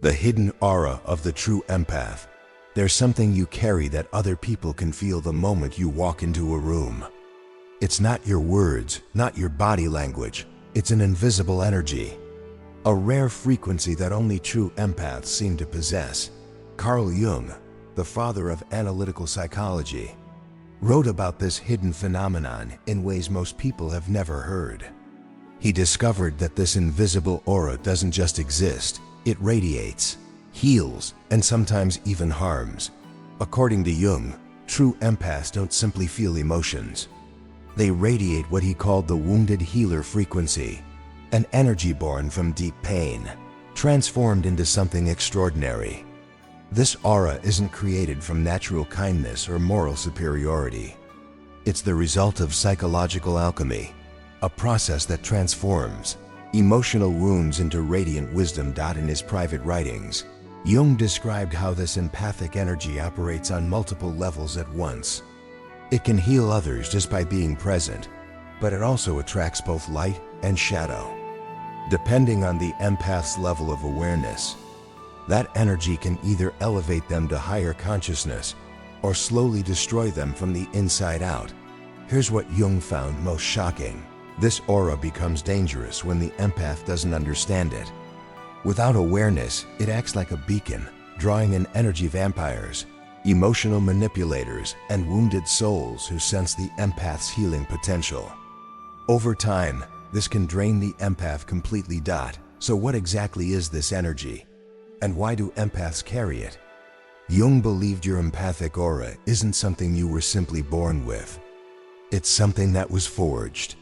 The hidden aura of the true empath. There's something you carry that other people can feel the moment you walk into a room. It's not your words, not your body language. It's an invisible energy. A rare frequency that only true empaths seem to possess. Carl Jung, the father of analytical psychology, wrote about this hidden phenomenon in ways most people have never heard. He discovered that this invisible aura doesn't just exist, it radiates, heals, and sometimes even harms. According to Jung, true empaths don't simply feel emotions. They radiate what he called the wounded healer frequency, an energy born from deep pain, transformed into something extraordinary. This aura isn't created from natural kindness or moral superiority. It's the result of psychological alchemy, a process that transforms emotional wounds into radiant wisdom. In his private writings, Jung described how this empathic energy operates on multiple levels at once. It can heal others just by being present, but it also attracts both light and shadow. Depending on the empath's level of awareness, that energy can either elevate them to higher consciousness or slowly destroy them from the inside out. Here's what Jung found most shocking. This aura becomes dangerous when the empath doesn't understand it. Without awareness, it acts like a beacon, drawing in energy vampires, emotional manipulators, and wounded souls who sense the empath's healing potential. Over time, this can drain the empath completely. So what exactly is this energy? And why do empaths carry it? Jung believed your empathic aura isn't something you were simply born with. It's something that was forged.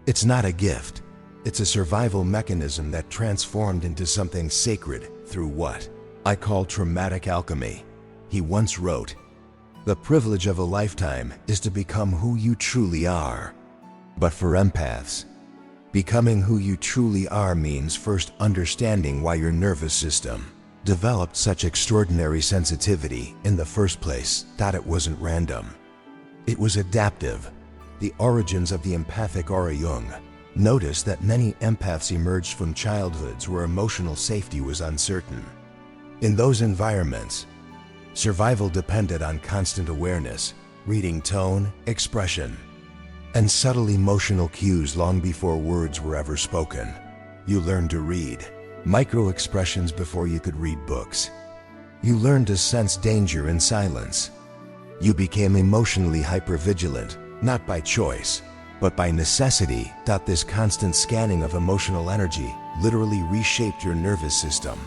It's not a gift. It's a survival mechanism that transformed into something sacred through what I call traumatic alchemy. He once wrote, "The privilege of a lifetime is to become who you truly are." But for empaths, becoming who you truly are means first understanding why your nervous system developed such extraordinary sensitivity in the first place. It wasn't random. It was adaptive. The origins of the empathic aura. Jung noticed that many empaths emerged from childhoods where emotional safety was uncertain. In those environments, survival depended on constant awareness, reading tone, expression, and subtle emotional cues long before words were ever spoken. You learned to read micro-expressions before you could read books. You learned to sense danger in silence. You became emotionally hypervigilant, not by choice, but by necessity. This constant scanning of emotional energy literally reshaped your nervous system.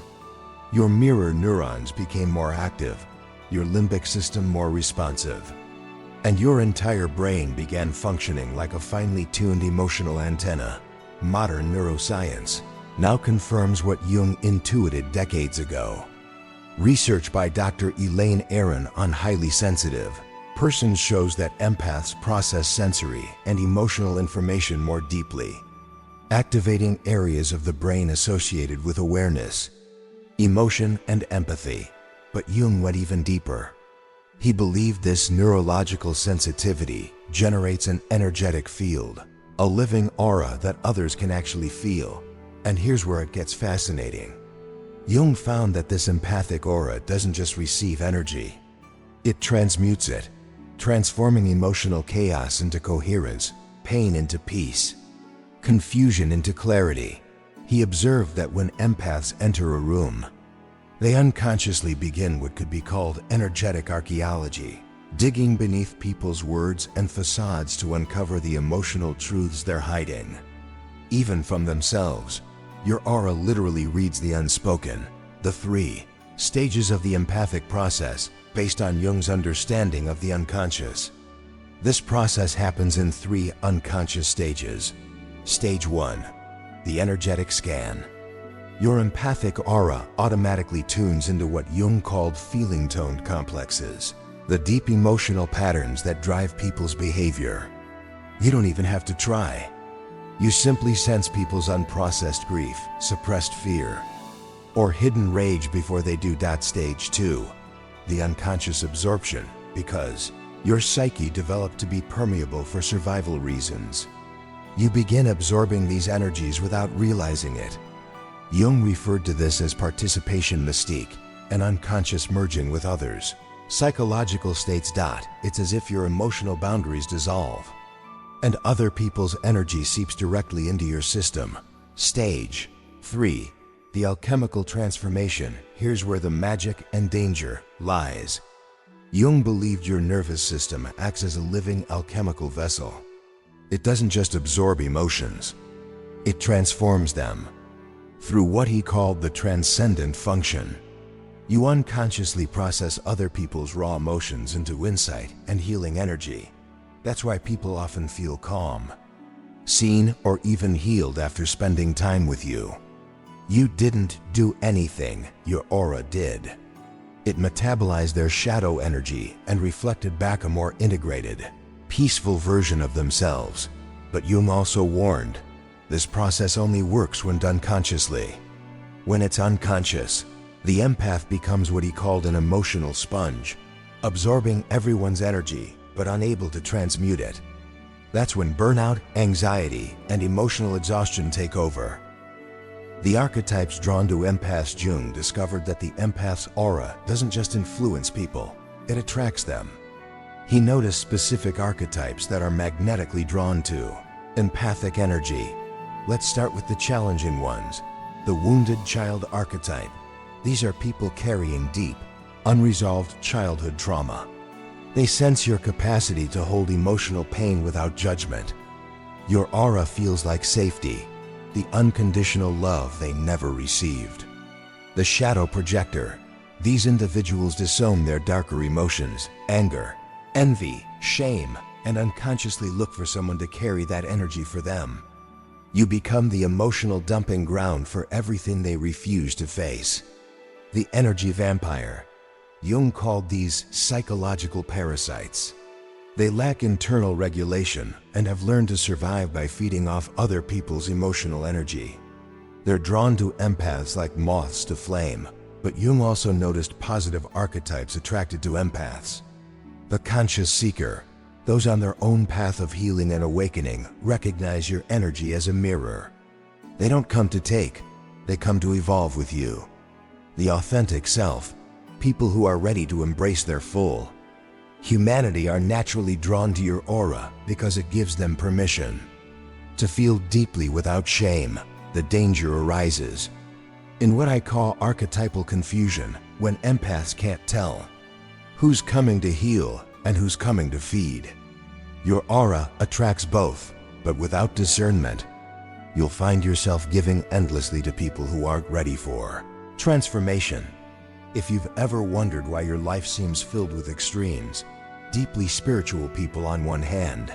Your mirror neurons became more active, your limbic system more responsive, and your entire brain began functioning like a finely tuned emotional antenna. Modern neuroscience now confirms what Jung intuited decades ago. Research by Dr. Elaine Aron on highly sensitive persons shows that empaths process sensory and emotional information more deeply, activating areas of the brain associated with awareness, emotion, and empathy. But Jung went even deeper. He believed this neurological sensitivity generates an energetic field, a living aura that others can actually feel. And here's where it gets fascinating. Jung found that this empathic aura doesn't just receive energy, it transmutes it, transforming emotional chaos into coherence, pain into peace, confusion into clarity. He observed that when empaths enter a room, they unconsciously begin what could be called energetic archaeology, digging beneath people's words and facades to uncover the emotional truths they're hiding. Even from themselves, your aura literally reads the unspoken. The 3 stages of the empathic process, based on Jung's understanding of the unconscious. This process happens in 3 unconscious stages. Stage 1, the energetic scan. Your empathic aura automatically tunes into what Jung called feeling-toned complexes, the deep emotional patterns that drive people's behavior. You don't even have to try. You simply sense people's unprocessed grief, suppressed fear, or hidden rage before they do. Stage 2, the unconscious absorption, because your psyche developed to be permeable for survival reasons. You begin absorbing these energies without realizing it. Jung referred to this as participation mystique, an unconscious merging with others. Psychological states. It's as if your emotional boundaries dissolve, and other people's energy seeps directly into your system. Stage 3. The alchemical transformation. Here's where the magic and danger lies. Jung believed your nervous system acts as a living alchemical vessel. It doesn't just absorb emotions, it transforms them through what he called the transcendent function. You unconsciously process other people's raw emotions into insight and healing energy. That's why people often feel calm, seen, or even healed after spending time with you. You didn't do anything, your aura did. It metabolized their shadow energy and reflected back a more integrated, peaceful version of themselves. But Jung also warned, this process only works when done consciously. When it's unconscious, the empath becomes what he called an emotional sponge, absorbing everyone's energy but unable to transmute it. That's when burnout, anxiety, and emotional exhaustion take over. The archetypes drawn to empaths. Jung discovered that the empath's aura doesn't just influence people, it attracts them. He noticed specific archetypes that are magnetically drawn to empathic energy. Let's start with the challenging ones. The wounded child archetype. These are people carrying deep, unresolved childhood trauma. They sense your capacity to hold emotional pain without judgment. Your aura feels like safety, the unconditional love they never received. The shadow projector. These individuals disown their darker emotions, anger, envy, shame, and unconsciously look for someone to carry that energy for them. You become the emotional dumping ground for everything they refuse to face. The energy vampire. Jung called these psychological parasites. They lack internal regulation and have learned to survive by feeding off other people's emotional energy. They're drawn to empaths like moths to flame, but Jung also noticed positive archetypes attracted to empaths. The conscious seeker. Those on their own path of healing and awakening recognize your energy as a mirror. They don't come to take, they come to evolve with you. The authentic self. People who are ready to embrace their full humanity are naturally drawn to your aura because it gives them permission to feel deeply without shame. The danger arises in what I call archetypal confusion, when empaths can't tell who's coming to heal and who's coming to feed. Your aura attracts both, but without discernment, you'll find yourself giving endlessly to people who aren't ready for transformation. If you've ever wondered why your life seems filled with extremes, deeply spiritual people on one hand,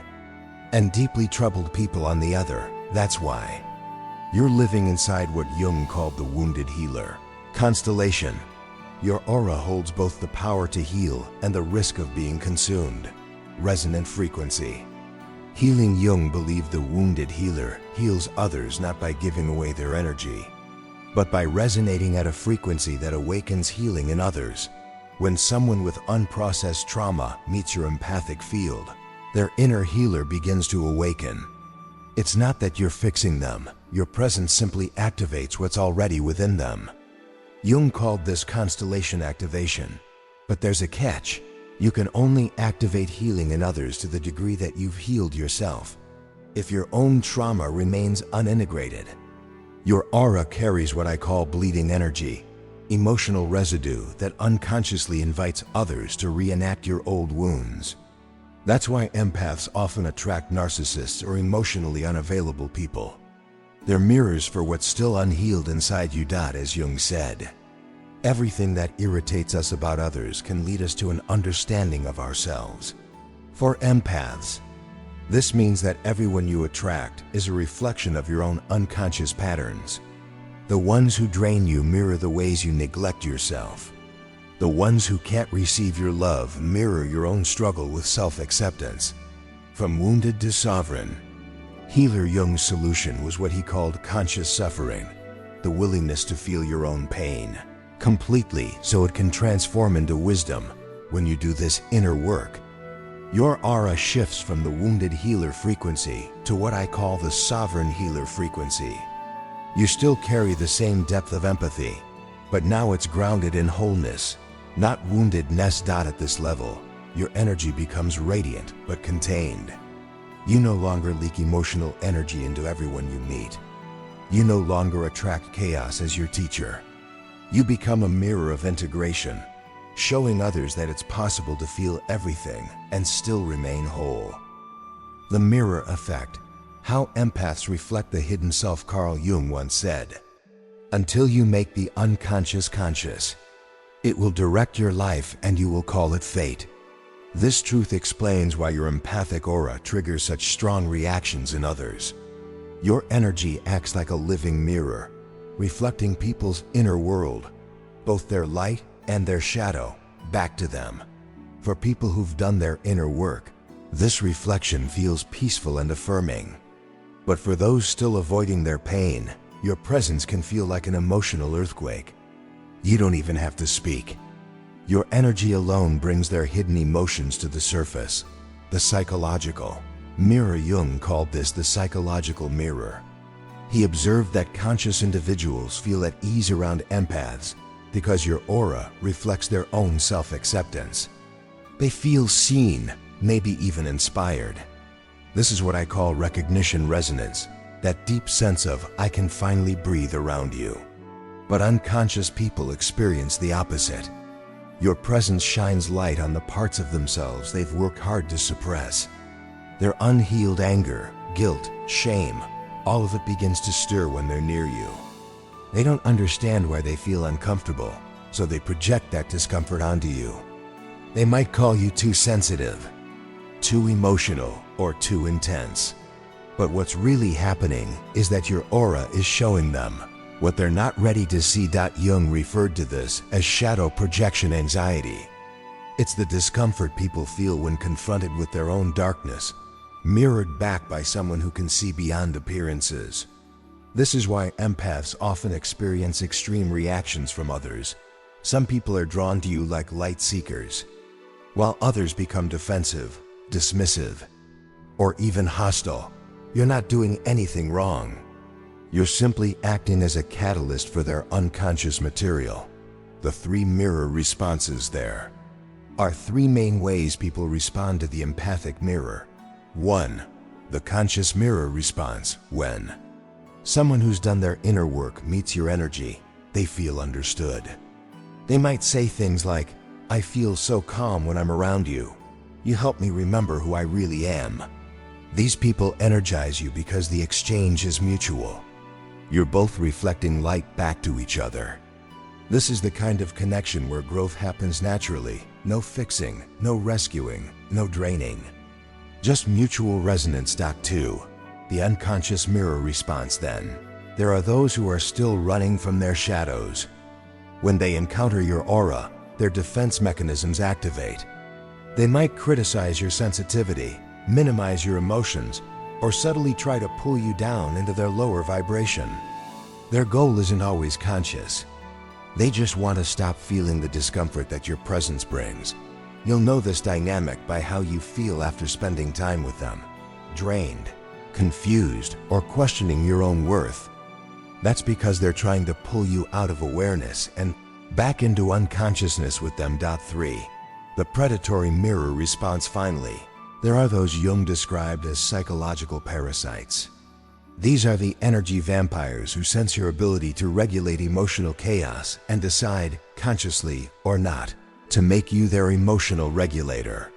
and deeply troubled people on the other, that's why. You're living inside what Jung called the wounded healer constellation. Your aura holds both the power to heal and the risk of being consumed. Resonant frequency. Healing. Jung believed the wounded healer heals others not by giving away their energy, but by resonating at a frequency that awakens healing in others. When someone with unprocessed trauma meets your empathic field, their inner healer begins to awaken. It's not that you're fixing them, your presence simply activates what's already within them. Jung called this constellation activation. But there's a catch. You can only activate healing in others to the degree that you've healed yourself. If your own trauma remains unintegrated, your aura carries what I call bleeding energy, emotional residue that unconsciously invites others to reenact your old wounds. That's why empaths often attract narcissists or emotionally unavailable people. They're mirrors for what's still unhealed inside you. As Jung said, everything that irritates us about others can lead us to an understanding of ourselves. For empaths, this means that everyone you attract is a reflection of your own unconscious patterns. The ones who drain you mirror the ways you neglect yourself. The ones who can't receive your love mirror your own struggle with self-acceptance. From wounded to sovereign, healer. Jung's solution was what he called conscious suffering, the willingness to feel your own pain completely so it can transform into wisdom. When you do this inner work, your aura shifts from the wounded healer frequency to what I call the sovereign healer frequency. You still carry the same depth of empathy, but now it's grounded in wholeness, not woundedness. At this level, your energy becomes radiant but contained. You no longer leak emotional energy into everyone you meet. You no longer attract chaos as your teacher. You become a mirror of integration, showing others that it's possible to feel everything and still remain whole. The mirror effect. How empaths reflect the hidden self. Carl Jung once said, "Until you make the unconscious conscious, it will direct your life and you will call it fate." This truth explains why your empathic aura triggers such strong reactions in others. Your energy acts like a living mirror, reflecting people's inner world, both their light and their shadow, back to them. For people who've done their inner work, this reflection feels peaceful and affirming. But for those still avoiding their pain, your presence can feel like an emotional earthquake. You don't even have to speak. Your energy alone brings their hidden emotions to the surface. The psychological mirror. Jung called this the psychological mirror. He observed that conscious individuals feel at ease around empaths because your aura reflects their own self-acceptance. They feel seen, maybe even inspired. This is what I call recognition resonance, that deep sense of "I can finally breathe around you." But unconscious people experience the opposite. Your presence shines light on the parts of themselves they've worked hard to suppress. Their unhealed anger, guilt, shame, all of it begins to stir when they're near you. They don't understand why they feel uncomfortable, so they project that discomfort onto you. They might call you too sensitive, too emotional, or too intense. But what's really happening is that your aura is showing them what they're not ready to see. Jung referred to this as shadow projection anxiety. It's the discomfort people feel when confronted with their own darkness, mirrored back by someone who can see beyond appearances. This is why empaths often experience extreme reactions from others. Some people are drawn to you like light seekers, while others become defensive, dismissive, or even hostile. You're not doing anything wrong. You're simply acting as a catalyst for their unconscious material. The three mirror responses. There are three main ways people respond to the empathic mirror. 1. The conscious mirror response. When someone who's done their inner work meets your energy, they feel understood. They might say things like, "I feel so calm when I'm around you. You help me remember who I really am." These people energize you because the exchange is mutual. You're both reflecting light back to each other. This is the kind of connection where growth happens naturally. No fixing, no rescuing, no draining. Just mutual resonance. 2. The unconscious mirror response. Then there are those who are still running from their shadows. When they encounter your aura, their defense mechanisms activate. They might criticize your sensitivity, minimize your emotions, or subtly try to pull you down into their lower vibration. Their goal isn't always conscious. They just want to stop feeling the discomfort that your presence brings. You'll know this dynamic by how you feel after spending time with them. Drained, confused, or questioning your own worth. That's because they're trying to pull you out of awareness and back into unconsciousness with them. 3. The predatory mirror response. Finally, there are those Jung described as psychological parasites. These are the energy vampires who sense your ability to regulate emotional chaos and decide, consciously or not, to make you their emotional regulator.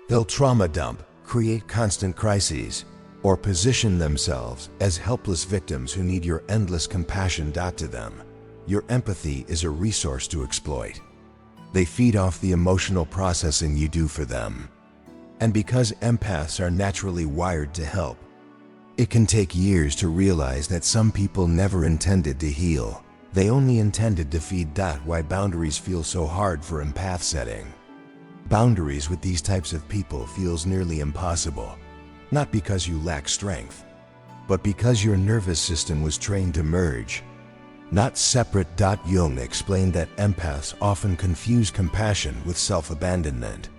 They'll trauma dump, create constant crises, or position themselves as helpless victims who need your endless compassion. To them, your empathy is a resource to exploit. They feed off the emotional processing you do for them. And because empaths are naturally wired to help, it can take years to realize that some people never intended to heal. They only intended to feed. Why boundaries feel so hard for empath setting. Boundaries with these types of people feels nearly impossible, not because you lack strength, but because your nervous system was trained to merge, not separate. Jung explained that empaths often confuse compassion with self-abandonment.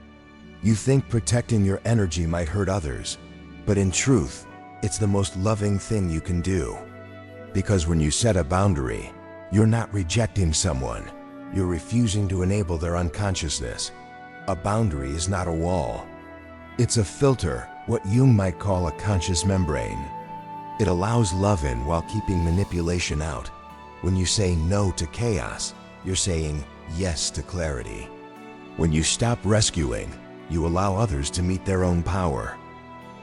You think protecting your energy might hurt others, but in truth, it's the most loving thing you can do. Because when you set a boundary, you're not rejecting someone, you're refusing to enable their unconsciousness. A boundary is not a wall. It's a filter, what Jung might call a conscious membrane. It allows love in while keeping manipulation out. When you say no to chaos, you're saying yes to clarity. When you stop rescuing, you allow others to meet their own power.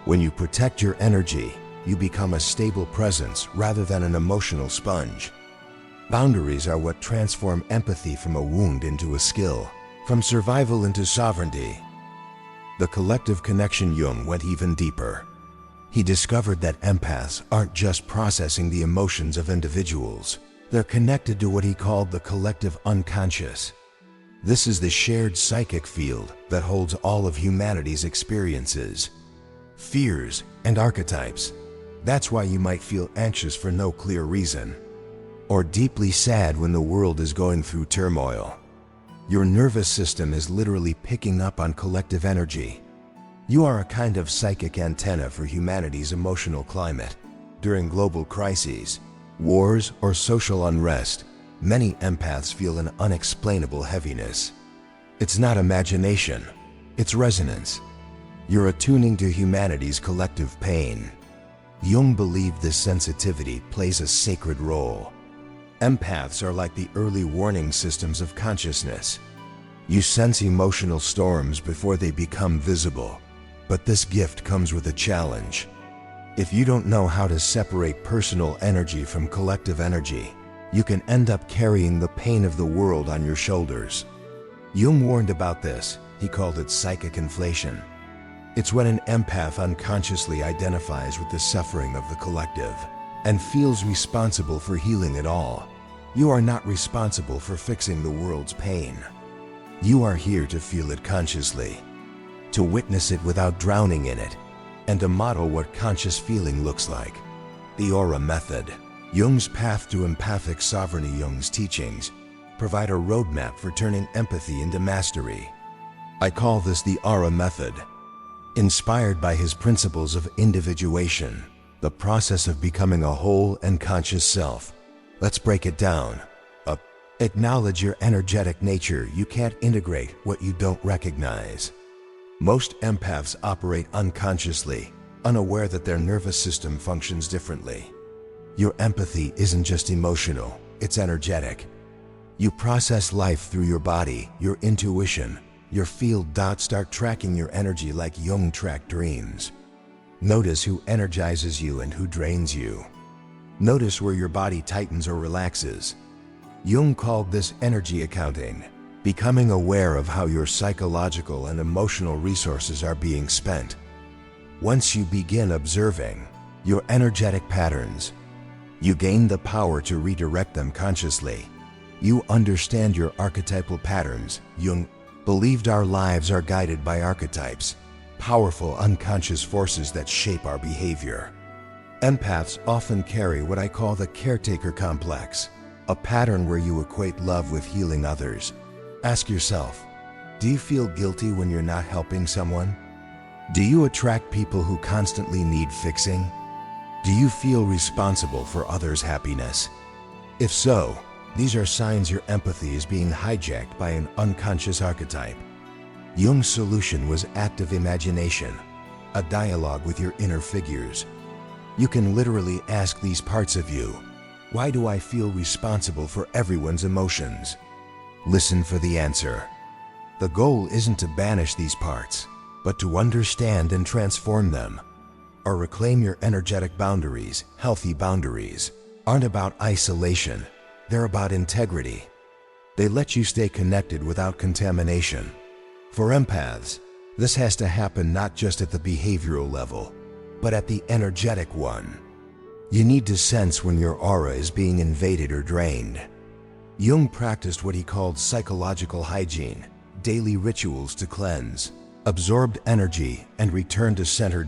When you protect your energy, you become a stable presence rather than an emotional sponge. Boundaries are what transform empathy from a wound into a skill, from survival into sovereignty. The collective connection. Jung went even deeper. He discovered that empaths aren't just processing the emotions of individuals. They're connected to what he called the collective unconscious. This is the shared psychic field that holds all of humanity's experiences, fears, and archetypes. That's why you might feel anxious for no clear reason, or deeply sad when the world is going through turmoil. Your nervous system is literally picking up on collective energy. You are a kind of psychic antenna for humanity's emotional climate. During global crises, wars, or social unrest, many empaths feel an unexplainable heaviness. It's not imagination, it's resonance. You're attuning to humanity's collective pain. Jung believed this sensitivity plays a sacred role. Empaths are like the early warning systems of consciousness. You sense emotional storms before they become visible. But this gift comes with a challenge. If you don't know how to separate personal energy from collective energy, you can end up carrying the pain of the world on your shoulders. Jung warned about this. He called it psychic inflation. It's when an empath unconsciously identifies with the suffering of the collective and feels responsible for healing it all. You are not responsible for fixing the world's pain. You are here to feel it consciously, to witness it without drowning in it, and to model what conscious feeling looks like. The Aura Method. Jung's path to empathic sovereignty. Jung's teachings provide a roadmap for turning empathy into mastery. I call this the Aura Method. Inspired by his principles of individuation, the process of becoming a whole and conscious self. Let's break it down. Acknowledge your energetic nature. You can't integrate what you don't recognize. Most empaths operate unconsciously, unaware that their nervous system functions differently. Your empathy isn't just emotional, it's energetic. You process life through your body, your intuition. Your field dots start tracking your energy like Jung tracked dreams. Notice who energizes you and who drains you. Notice where your body tightens or relaxes. Jung called this energy accounting, becoming aware of how your psychological and emotional resources are being spent. Once you begin observing your energetic patterns, you gain the power to redirect them consciously. You understand your archetypal patterns. Jung believed our lives are guided by archetypes, powerful unconscious forces that shape our behavior. Empaths often carry what I call the caretaker complex, a pattern where you equate love with healing others. Ask yourself, do you feel guilty when you're not helping someone? Do you attract people who constantly need fixing? Do you feel responsible for others' happiness? If so, these are signs your empathy is being hijacked by an unconscious archetype. Jung's solution was active imagination, a dialogue with your inner figures. You can literally ask these parts of you, why do I feel responsible for everyone's emotions? Listen for the answer. The goal isn't to banish these parts, but to understand and transform them. Or reclaim your energetic boundaries. Healthy boundaries aren't about isolation, they're about integrity. They let you stay connected without contamination. For empaths, this has to happen not just at the behavioral level, but at the energetic one. You need to sense when your aura is being invaded or drained. Jung practiced what he called psychological hygiene, daily rituals to cleanse, absorbed energy, and return to center.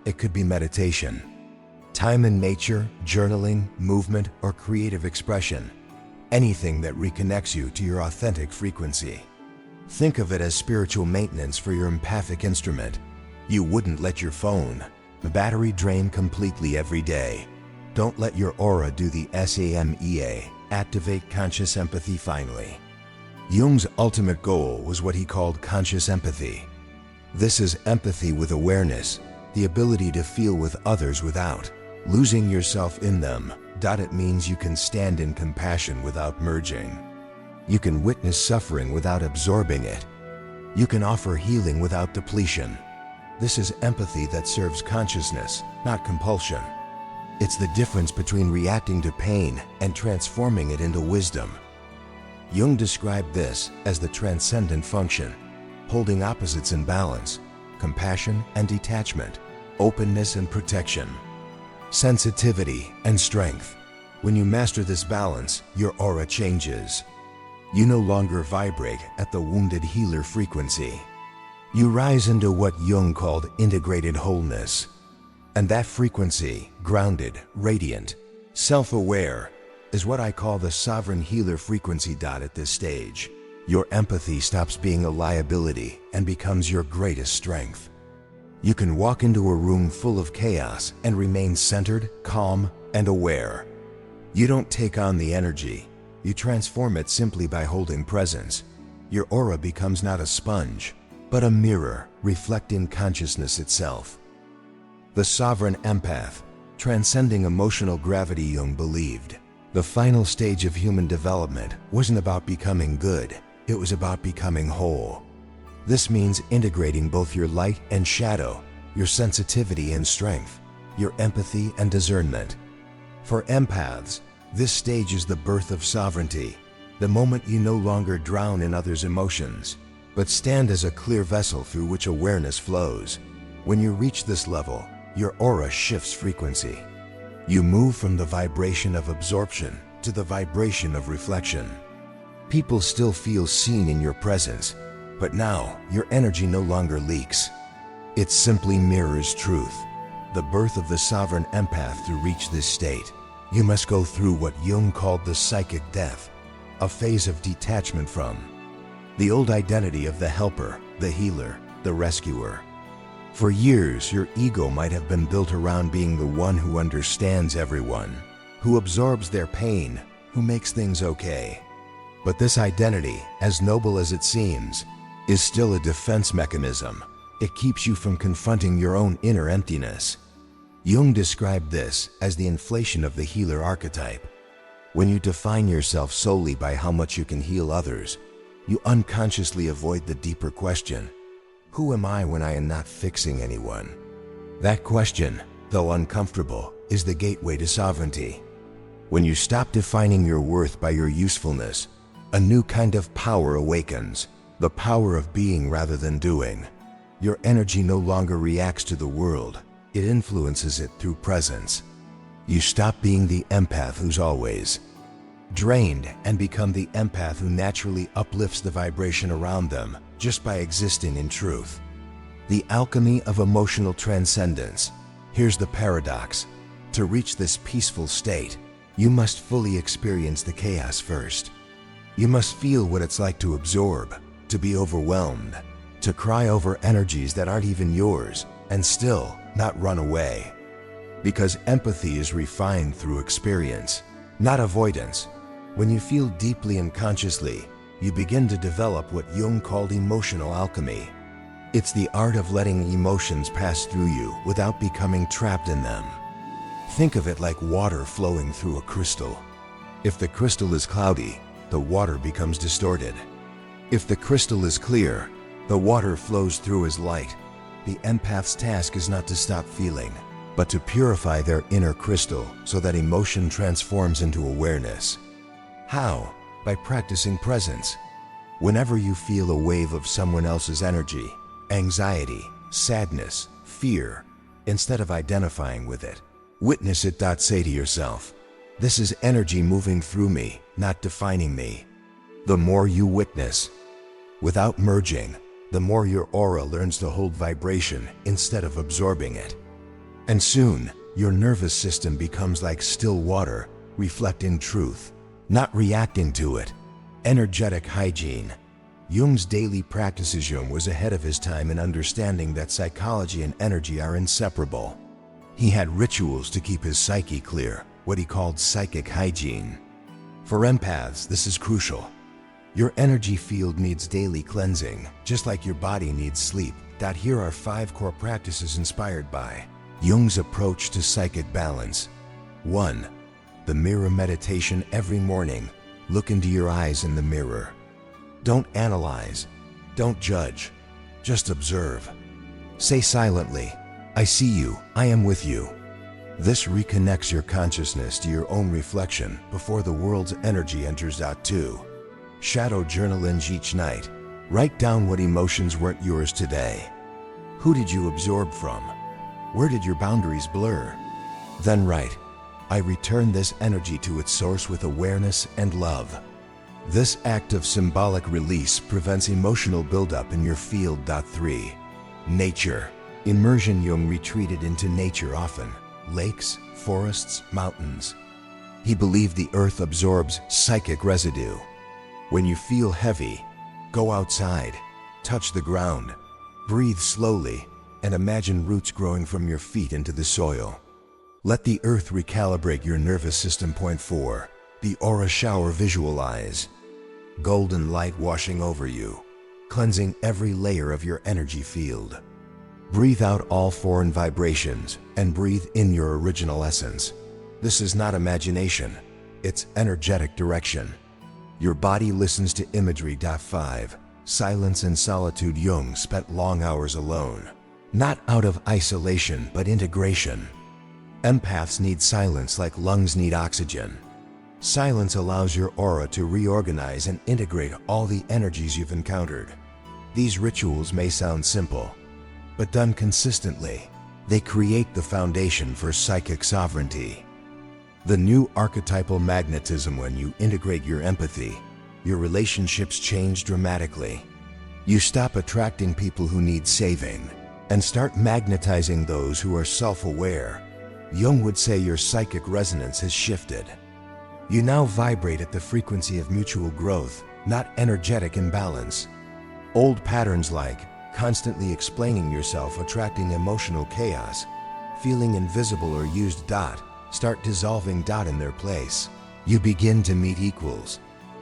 It could be meditation, time in nature, journaling, movement, or creative expression. Anything that reconnects you to your authentic frequency. Think of it as spiritual maintenance for your empathic instrument. You wouldn't let your phone, the battery, drain completely every day. Don't let your aura do the SAMEA, activate conscious empathy finally. Jung's ultimate goal was what he called conscious empathy. This is empathy with awareness, the ability to feel with others without losing yourself in them. It means you can stand in compassion without merging. You can witness suffering without absorbing it. You can offer healing without depletion. This is empathy that serves consciousness, not compulsion. It's the difference between reacting to pain and transforming it into wisdom. Jung described this as the transcendent function, holding opposites in balance, compassion and detachment, openness and protection, sensitivity and strength. When you master this balance, your aura changes. You no longer vibrate at the wounded healer frequency. You rise into what Jung called integrated wholeness. And that frequency, grounded, radiant, self-aware, is what I call the sovereign healer frequency. At this stage, your empathy stops being a liability and becomes your greatest strength. You can walk into a room full of chaos and remain centered, calm, and aware. You don't take on the energy, you transform it simply by holding presence. Your aura becomes not a sponge, but a mirror reflecting consciousness itself. The sovereign empath, transcending emotional gravity. Jung believed the final stage of human development wasn't about becoming good, it was about becoming whole. This means integrating both your light and shadow, your sensitivity and strength, your empathy and discernment. For empaths, this stage is the birth of sovereignty, the moment you no longer drown in others' emotions, but stand as a clear vessel through which awareness flows. When you reach this level, your aura shifts frequency. You move from the vibration of absorption to the vibration of reflection. People still feel seen in your presence, but now your energy no longer leaks. It simply mirrors truth. The birth of the sovereign empath. To reach this state, you must go through what Jung called the psychic death, a phase of detachment from the old identity of the helper, the healer, the rescuer. For years, your ego might have been built around being the one who understands everyone, who absorbs their pain, who makes things okay. But this identity, as noble as it seems, is still a defense mechanism. It keeps you from confronting your own inner emptiness. Jung described this as the inflation of the healer archetype. When you define yourself solely by how much you can heal others, you unconsciously avoid the deeper question: who am I when I am not fixing anyone? That question, though uncomfortable, is the gateway to sovereignty. When you stop defining your worth by your usefulness, a new kind of power awakens, the power of being rather than doing. Your energy no longer reacts to the world, it influences it through presence. You stop being the empath who's always drained and become the empath who naturally uplifts the vibration around them just by existing in truth. The alchemy of emotional transcendence. Here's the paradox. To reach this peaceful state, you must fully experience the chaos first. You must feel what it's like to absorb, to be overwhelmed, to cry over energies that aren't even yours, and still not run away. Because empathy is refined through experience, not avoidance. When you feel deeply and consciously, you begin to develop what Jung called emotional alchemy. It's the art of letting emotions pass through you without becoming trapped in them. Think of it like water flowing through a crystal. If the crystal is cloudy, the water becomes distorted. If the crystal is clear, the water flows through as light. The empath's task is not to stop feeling, but to purify their inner crystal so that emotion transforms into awareness. How? By practicing presence. Whenever you feel a wave of someone else's energy, anxiety, sadness, fear, instead of identifying with it, witness it. Say to yourself, this is energy moving through me, not defining me. The more you witness, without merging, the more your aura learns to hold vibration instead of absorbing it. And soon, your nervous system becomes like still water, reflecting truth, not reacting to it. Energetic hygiene. Jung's daily practices. Jung was ahead of his time in understanding that psychology and energy are inseparable. He had rituals to keep his psyche clear, what he called psychic hygiene. For empaths, this is crucial. Your energy field needs daily cleansing, just like your body needs sleep. Here are 5 core practices inspired by Jung's approach to psychic balance. 1. The mirror meditation every morning. Look into your eyes in the mirror. Don't analyze. Don't judge. Just observe. Say silently, "I see you, I am with you." This reconnects your consciousness to your own reflection before the world's energy enters. 2. Shadow journal each night. Write down what emotions weren't yours today. Who did you absorb from? Where did your boundaries blur? Then write, "I return this energy to its source with awareness and love." This act of symbolic release prevents emotional buildup in your field. 3. Nature. Immersion. Jung retreated into nature often. Lakes, forests, mountains. He believed the earth absorbs psychic residue. When you feel heavy, go outside, touch the ground, breathe slowly, and imagine roots growing from your feet into the soil. Let the earth recalibrate your nervous system. 4. The aura shower. Visualize golden light washing over you, cleansing every layer of your energy field. Breathe out all foreign vibrations and breathe in your original essence. This is not imagination, it's energetic direction. Your body listens to imagery. 5. Silence and solitude. Jung spent long hours alone, not out of isolation but integration. Empaths need silence like lungs need oxygen. Silence allows your aura to reorganize and integrate all the energies you've encountered. These rituals may sound simple, but done consistently, they create the foundation for psychic sovereignty. The new archetypal magnetism. When you integrate your empathy, your relationships change dramatically. You stop attracting people who need saving and start magnetizing those who are self-aware. Jung would say your psychic resonance has shifted. You now vibrate at the frequency of mutual growth, not energetic imbalance. Old patterns like constantly explaining yourself, attracting emotional chaos, feeling invisible or used. Start dissolving. In their place, you begin to meet equals,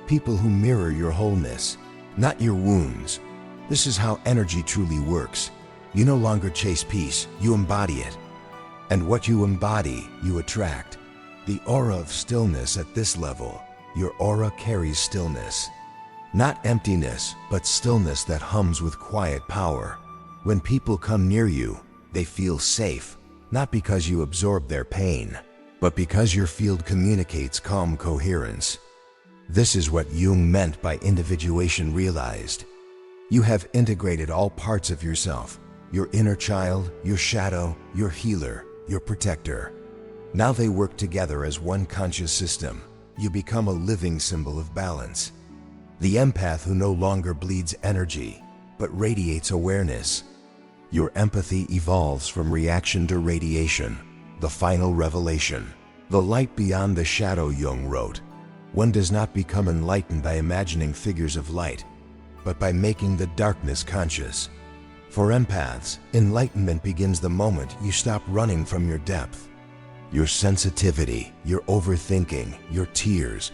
people who mirror your wholeness, not your wounds. This is how energy truly works. You no longer chase peace, you embody it. And what you embody, you attract. The aura of stillness. At this level, your aura carries stillness. Not emptiness, but stillness that hums with quiet power. When people come near you, they feel safe, not because you absorb their pain, but because your field communicates calm coherence. This is what Jung meant by individuation realized. You have integrated all parts of yourself, your inner child, your shadow, your healer, your protector. Now they work together as one conscious system. You become a living symbol of balance. The empath who no longer bleeds energy, but radiates awareness. Your empathy evolves from reaction to radiation, the final revelation. The light beyond the shadow. Jung wrote, "One does not become enlightened by imagining figures of light, but by making the darkness conscious." For empaths, enlightenment begins the moment you stop running from your depth. Your sensitivity, your overthinking, your tears,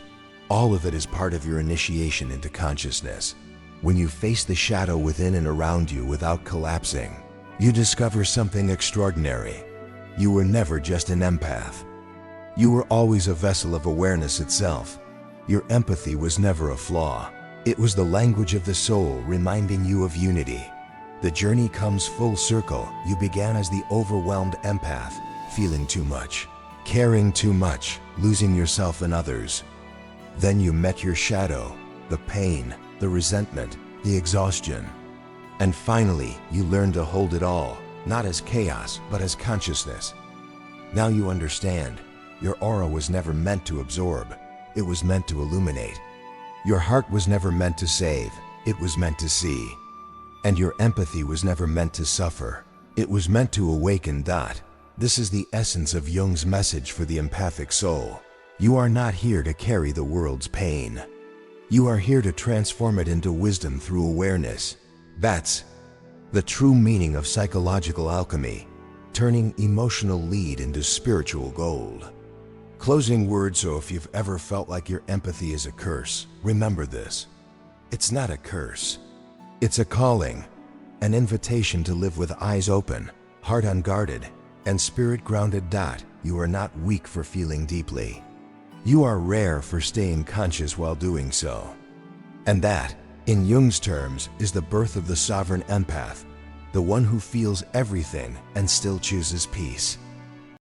all of it is part of your initiation into consciousness. When you face the shadow within and around you without collapsing, you discover something extraordinary. You were never just an empath. You were always a vessel of awareness itself. Your empathy was never a flaw. It was the language of the soul reminding you of unity. The journey comes full circle. You began as the overwhelmed empath, feeling too much, caring too much, losing yourself in others. Then you met your shadow, the pain, the resentment, the exhaustion. And finally, you learned to hold it all, not as chaos, but as consciousness. Now you understand. Your aura was never meant to absorb. It was meant to illuminate. Your heart was never meant to save. It was meant to see. And your empathy was never meant to suffer. It was meant to awaken. This is the essence of Jung's message for the empathic soul. You are not here to carry the world's pain. You are here to transform it into wisdom through awareness. That's the true meaning of psychological alchemy. turning emotional lead into spiritual gold. Closing word: so if you've ever felt like your empathy is a curse, remember this. It's not a curse. It's a calling, an invitation to live with eyes open, heart unguarded, and spirit grounded. You are not weak for feeling deeply. You are rare for staying conscious while doing so. And that, in Jung's terms, is the birth of the sovereign empath, the one who feels everything and still chooses peace.